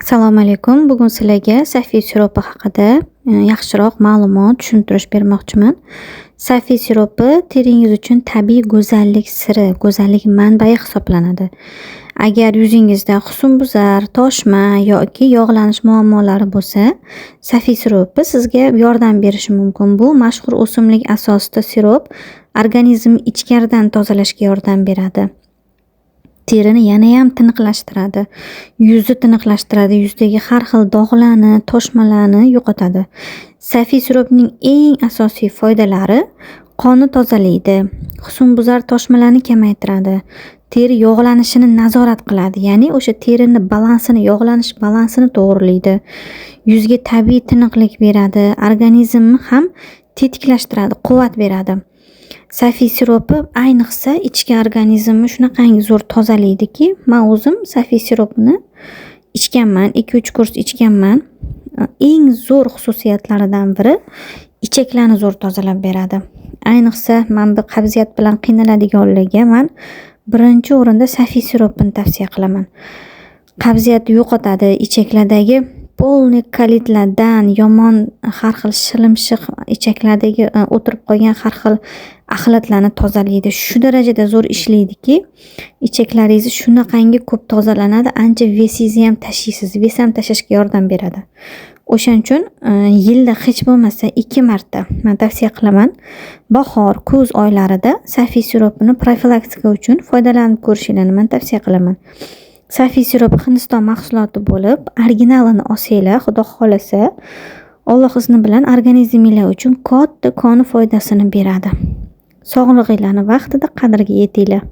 Assalomu alaykum. Bugun sizlarga safiy siropi haqida yaxshiroq ma'lumot, tushuntirish bermoqchiman. Safiy siropi teringiz uchun tabiiy go'zallik siri, go'zallik manbai hisoblanadi. Agar yuzingizda husnbuzar, toshma yoki yog'lanish muammolari bo'lsa, safiy siropi sizga yordam berishi mumkin. Bu mashhur o'simlik asosida sirop organizmni ichkaridan tozalashga yordam beradi. Terini yana ham tiniqlashtiradi, yuzni tiniqlashtiradi, yuzdagi har xil dog'larni, toshmalarni yo'qotadi. Safiy siropining eng asosiy foydalari qonni tozalaydi, husnbuzar toshmalarni kamaytiradi, teri yog'lanishini nazorat qiladi, ya'ni o'sha terini balansini, yog'lanish balansini to'g'rilaydi. Yuzga tabiiy tiniqlik beradi, organizmni ham tetiklashtiradi, quvvat beradi. Safiy siropi ayniqsa ichki organizmni shunaqangi zo'r tozalaydiki, men o'zim safiy siropini ichganman, 2-3 kurs ichganman. Eng zo'r xususiyatlaridan biri ichaklarni zo'r tozalab beradi. Ayniqsa men bu qabziyat bilan qiynaladiganlarga men birinchi o'rinda safiy siropini tavsiya qilaman. Qabziyatni yo'qotadi, ichaklardagi polniy kolitlardan, yomon har xil shilimshiq ichaklardagi o'tirib qolgan har xil axlatlarni tozalaydi. Shu darajada zo'r ishlaydiki, ichaklaringiz shunaqangi ko'p tozalanadi, ancha vesingizni ham tashiysiz, ves ham tashashga yordam beradi. O'shaning uchun yilda hech bo'lmasa 2 marta men tavsiya qilaman. Bahor, kuz oylarida safiy siropini profilaktika uchun foydalanib ko'rishingizni men tavsiya qilaman. Safiy sirop Hindiston mahsuloti bo'lib, originalini olsanglar, xudo xolasa, Alloh izni bilan organizminglar uchun katta qon foydasini beradi. Sog'lig'inglarni vaqtida qadriga yetinglar.